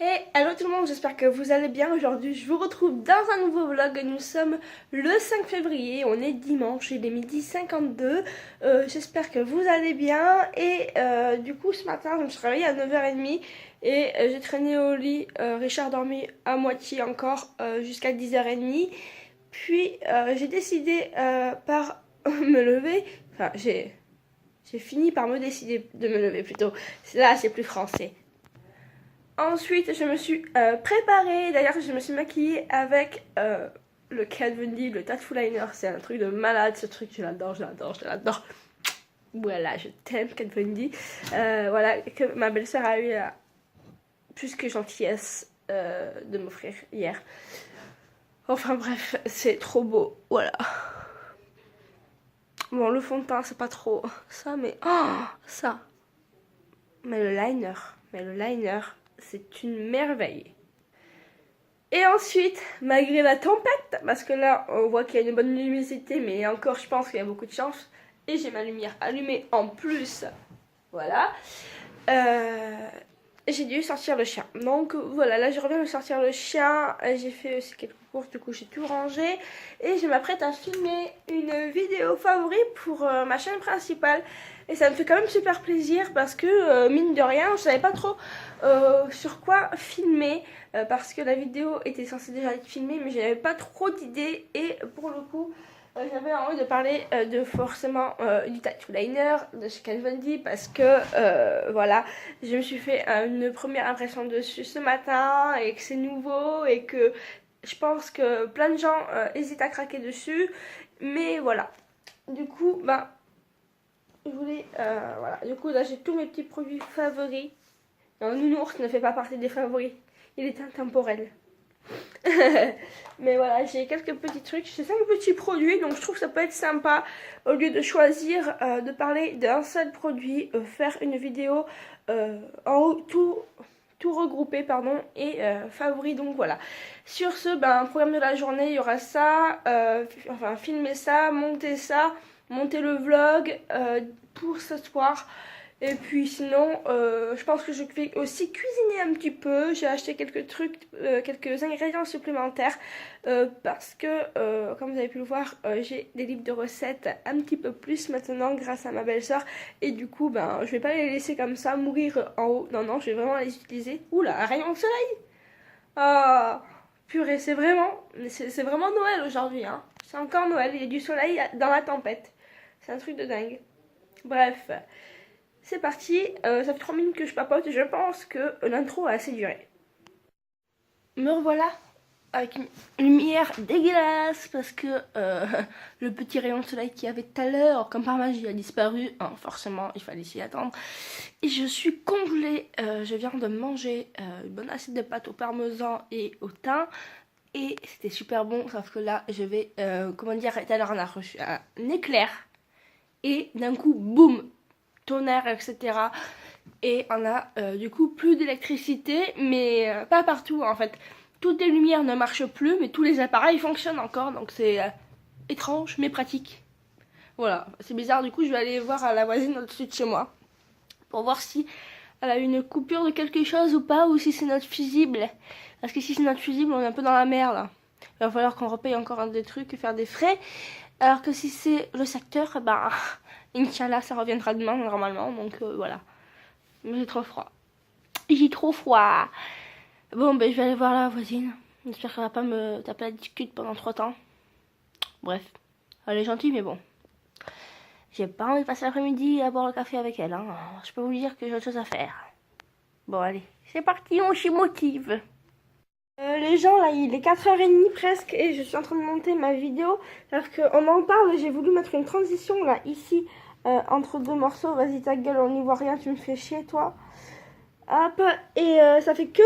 Hey, hello tout le monde, j'espère que vous allez bien. Aujourd'hui, je vous retrouve dans un nouveau vlog. Nous sommes le 5 février, on est dimanche, il est midi 52. J'espère que vous allez bien. Et du coup, ce matin, je me suis réveillée à 9h30 et j'ai traîné au lit. Richard dormi à moitié encore jusqu'à 10h30. Puis, j'ai décidé par me lever. Enfin, j'ai fini par me décider de me lever plutôt. Là, c'est plus français. Ensuite, je me suis préparée. D'ailleurs, je me suis maquillée avec le Kat Von D, le Tattoo Liner. C'est un truc de malade, ce truc. Je l'adore, je l'adore, je l'adore. Voilà, je t'aime, Kat Von D. Voilà, que ma belle-sœur a eu la plus que gentillesse de m'offrir hier. Enfin bref, c'est trop beau. Voilà. Bon, le fond de teint, c'est pas trop ça, mais... Oh, ça. Mais le liner, c'est une merveille. Et ensuite, malgré la tempête, parce que là, on voit qu'il y a une bonne luminosité, mais encore, je pense qu'il y a beaucoup de chance. Et j'ai ma lumière allumée en plus. Voilà. J'ai dû sortir le chien. Donc voilà, là je reviens de sortir le chien. J'ai fait aussi quelques courses, du coup j'ai tout rangé. Et je m'apprête à filmer une vidéo favorite pour ma chaîne principale. Et ça me fait quand même super plaisir parce que mine de rien, je savais pas trop sur quoi filmer. Parce que la vidéo était censée déjà être filmée, mais j'avais pas trop d'idées. Et pour le coup... j'avais envie de parler de forcément du tattoo liner de chez Kat Von D parce que voilà, je me suis fait une première impression dessus ce matin et que c'est nouveau et que je pense que plein de gens hésitent à craquer dessus, mais voilà. Du coup, je voulais voilà. Du coup, là j'ai tous mes petits produits favoris. Non, Nounours ne fait pas partie des favoris, il est intemporel. Mais voilà, j'ai quelques petits trucs, j'ai 5 petits produits, donc je trouve que ça peut être sympa au lieu de choisir de parler d'un seul produit, faire une vidéo en haut, tout regroupé pardon, et favori. Donc voilà, sur ce, programme de la journée, il y aura ça, enfin filmer ça, monter le vlog pour ce soir. Et puis sinon, je pense que je vais aussi cuisiner un petit peu. J'ai acheté quelques trucs, quelques ingrédients supplémentaires parce que, comme vous avez pu le voir, j'ai des livres de recettes un petit peu plus maintenant grâce à ma belle-sœur. Et du coup, je vais pas les laisser comme ça mourir en haut. Non, non, je vais vraiment les utiliser. Oula, un rayon de soleil! Ah, purée, c'est vraiment Noël aujourd'hui, hein. C'est encore Noël, il y a du soleil dans la tempête. C'est un truc de dingue. Bref. C'est parti, ça fait 3 minutes que je papote, je pense que l'intro a assez duré. Me revoilà avec une lumière dégueulasse parce que le petit rayon de soleil qu'il y avait tout à l'heure, comme par magie, a disparu. Hein, forcément, il fallait s'y attendre. Et je suis congelée, je viens de manger une bonne assiette de pâtes au parmesan et au thym. Et c'était super bon, sauf que là, je vais, comment dire, tout à l'heure on a reçu un éclair. Et d'un coup, boum, tonnerre, etc. Et on a du coup plus d'électricité, mais pas partout en fait. Toutes les lumières ne marchent plus, mais tous les appareils fonctionnent encore, donc c'est étrange mais pratique. Voilà, c'est bizarre, du coup je vais aller voir à la voisine au-dessus de chez moi pour voir si elle a une coupure de quelque chose ou pas, ou si c'est notre fusible. Parce que si c'est notre fusible, on est un peu dans la merde. Il va falloir qu'on repaye encore des trucs, faire des frais. Alors que si c'est le secteur, Inch'Allah, ça reviendra demain normalement, donc voilà. Mais j'ai trop froid. J'ai trop froid. Bon, je vais aller voir la voisine. J'espère qu'elle va pas me taper la discute pendant 3 temps. Bref, elle est gentille, mais bon. J'ai pas envie de passer l'après-midi à boire le café avec elle. Hein. Je peux vous dire que j'ai autre chose à faire. Bon, allez, c'est parti, on s'y motive. Les gens, là, il est 4h30 presque et je suis en train de monter ma vidéo. Alors qu'on en parle, j'ai voulu mettre une transition, là, ici, entre deux morceaux. Vas-y, ta gueule, on n'y voit rien, tu me fais chier, toi. Hop, et ça fait que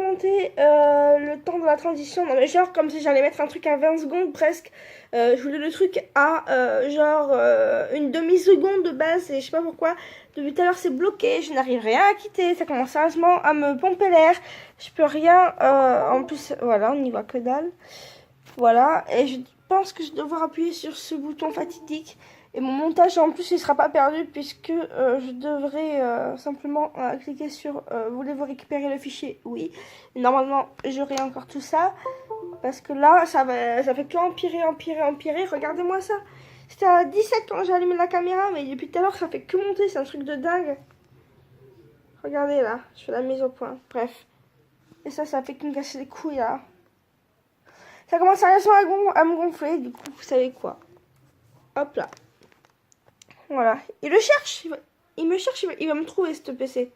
monter le temps de la transition. Non mais genre comme si j'allais mettre un truc à 20 secondes presque. Je voulais le truc à genre une demi-seconde de base et je sais pas pourquoi. Depuis tout à l'heure c'est bloqué, je n'arrive rien à quitter. Ça commence sérieusement à me pomper l'air. Je peux rien, en plus voilà, on n'y voit que dalle. Voilà, et je pense que je vais devoir appuyer sur ce bouton fatidique. Et mon montage en plus il sera pas perdu puisque je devrais simplement cliquer sur voulez-vous récupérer le fichier? Oui. Et normalement j'aurai encore tout ça. Parce que là ça fait que empirer. Regardez-moi ça. C'était à 17 quand j'ai allumé la caméra, mais depuis tout à l'heure ça fait que monter, c'est un truc de dingue. Regardez là, je fais la mise au point. Bref. Et ça fait que me casser les couilles là. Ça commence sérieusement à me gonfler, du coup vous savez quoi. Hop là. Voilà. Il le cherche. Il me cherche. Il va me trouver, ce PC.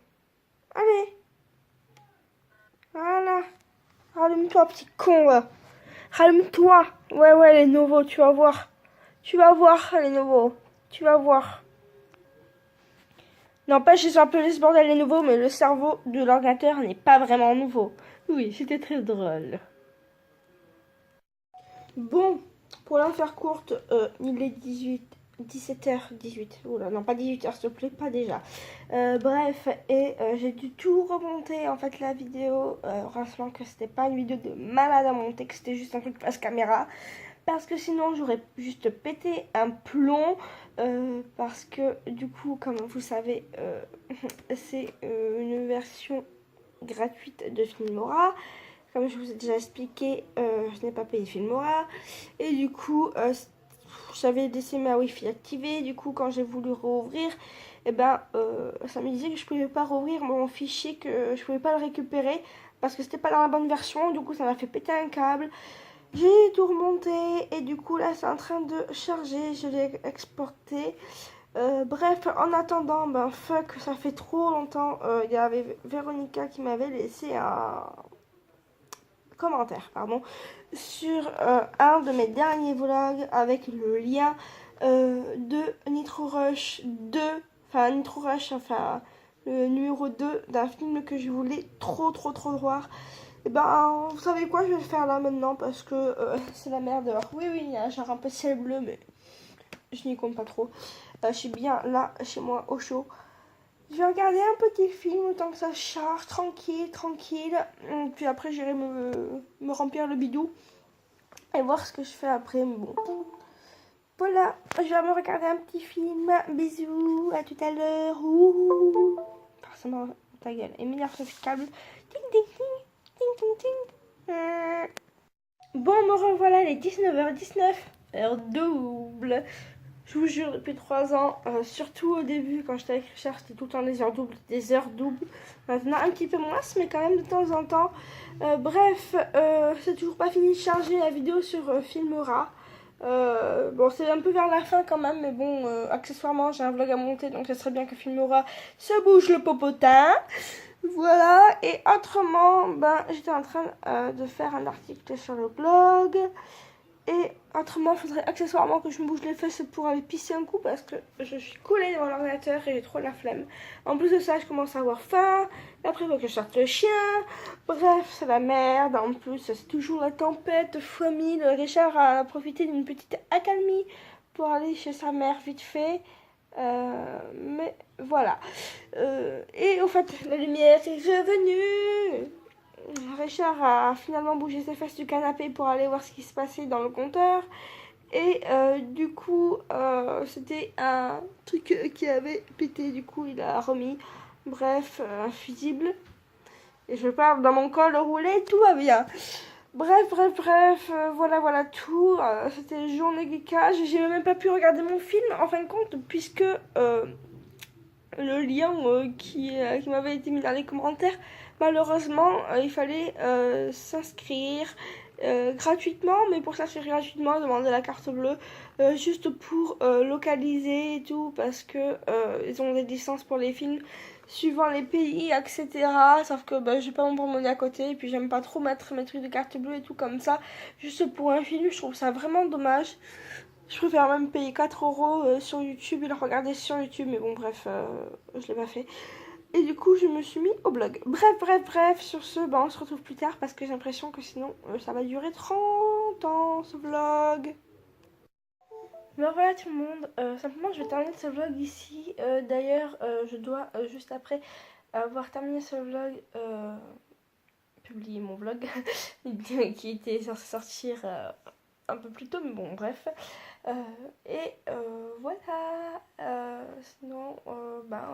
Allez. Voilà. Rallume-toi, petit con, là. Rallume-toi. Ouais, les nouveaux, tu vas voir. Tu vas voir, les nouveaux. Tu vas voir. N'empêche, ils ont appelé ce bordel les nouveaux, mais le cerveau de l'ordinateur n'est pas vraiment nouveau. Oui, c'était très drôle. Bon, pour la faire courte, il est 17h18. Oula, non, pas 18h, s'il te plaît, pas déjà. Bref, et j'ai dû tout remonter, en fait, la vidéo. Heureusement que c'était pas une vidéo de malade à monter, que c'était juste un truc face caméra. Parce que sinon, j'aurais juste pété un plomb. Parce que, du coup, comme vous savez, c'est une version gratuite de Filmora. Comme je vous ai déjà expliqué, je n'ai pas payé Filmora. Et du coup, j'avais laissé ma Wi-Fi activée. Du coup, quand j'ai voulu rouvrir, eh ben, ça me disait que je pouvais pas rouvrir mon fichier, que je pouvais pas le récupérer parce que c'était pas dans la bonne version. Du coup, ça m'a fait péter un câble. J'ai tout remonté et du coup, là, c'est en train de charger. Je l'ai exporté. Bref, en attendant, ben fuck, ça fait trop longtemps. Il y avait Véronica qui m'avait laissé un commentaire, pardon, sur un de mes derniers vlogs avec le lien de Nitro Rush 2, enfin le numéro 2 d'un film que je voulais trop voir. Et ben, vous savez quoi, je vais le faire là maintenant parce que c'est la merde dehors. Oui, il y a genre un peu de ciel bleu, mais je n'y compte pas trop. Je suis bien là, chez moi, au chaud. Je vais regarder un petit film autant que ça charge, tranquille. Et puis après, j'irai me remplir le bidou et voir ce que je fais après. Mais bon, voilà, je vais me regarder un petit film. Bisous, à tout à l'heure. Forcément, ta gueule. Et m'énerve ce câble. Ting, ting, ting, ting, ting, ting. Bon, me revoilà les 19h19, heure double. Je vous jure, depuis 3 ans, surtout au début, quand j'étais avec Richard, c'était tout le temps des heures doubles. Maintenant, un petit peu moins, mais quand même de temps en temps. Bref, c'est toujours pas fini de charger la vidéo sur Filmora. Bon, c'est un peu vers la fin quand même, mais bon, accessoirement, j'ai un vlog à monter, donc ce serait bien que Filmora se bouge le popotin. Voilà, et autrement, ben, j'étais en train de faire un article sur le blog. Et autrement, il faudrait accessoirement que je me bouge les fesses pour aller pisser un coup parce que je suis collée devant l'ordinateur et j'ai trop la flemme. En plus de ça, je commence à avoir faim. Et après, il faut que je sorte le chien. Bref, c'est la merde. En plus, c'est toujours la tempête fois 1000. Richard a profité d'une petite accalmie pour aller chez sa mère vite fait. Mais voilà. Et au fait, la lumière est revenue. Richard a finalement bougé ses fesses du canapé pour aller voir ce qui se passait dans le compteur. Et du coup, c'était un truc qui avait pété. Du coup, il a remis. Bref, un fusible. Et je parle dans mon col roulé, tout va bien. Bref, voilà tout. C'était journée geekage. J'ai même pas pu regarder mon film en fin de compte, puisque le lien qui m'avait été mis dans les commentaires, malheureusement, il fallait s'inscrire gratuitement, mais pour s'inscrire gratuitement, demander la carte bleue, juste pour localiser et tout, parce que ils ont des licences pour les films suivant les pays, etc. Sauf que j'ai pas mon porte-monnaie à côté, et puis j'aime pas trop mettre mes trucs de carte bleue et tout comme ça, juste pour un film. Je trouve ça vraiment dommage. Je préfère même payer 4 euros sur YouTube et le regarder sur YouTube, mais bon, bref, je l'ai pas fait. Et du coup, je me suis mis au blog. Bref, sur ce, on se retrouve plus tard parce que j'ai l'impression que sinon, ça va durer 30 ans ce vlog. Bon voilà tout le monde, simplement je vais terminer ce vlog ici. D'ailleurs, je dois juste après avoir terminé ce vlog, publier mon vlog qui était censé sortir un peu plus tôt, mais bon, bref. Voilà. Sinon,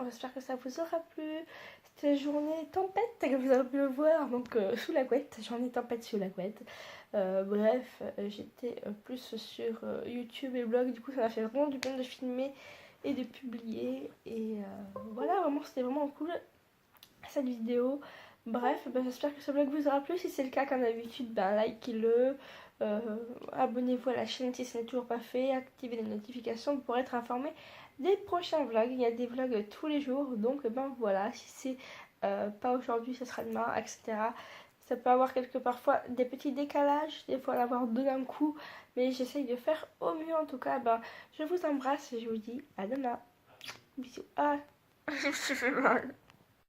j'espère que ça vous aura plu. C'était journée tempête, comme vous avez pu le voir, donc sous la couette, journée tempête sous la couette. J'étais plus sur YouTube et blog, du coup ça m'a fait vraiment du bien de filmer et de publier. Et voilà, vraiment c'était vraiment cool cette vidéo. Bref, j'espère que ce vlog vous aura plu. Si c'est le cas, comme d'habitude, likez-le. Abonnez-vous à la chaîne si ce n'est toujours pas fait. Activez les notifications pour être informé des prochains vlogs. Il y a des vlogs tous les jours. Donc voilà, si c'est pas aujourd'hui, ce sera demain, etc. Ça peut avoir parfois des petits décalages, des fois l'avoir deux d'un coup. Mais j'essaye de faire au mieux en tout cas. Je vous embrasse et je vous dis à demain. Bisous. Ah, je me suis fait mal.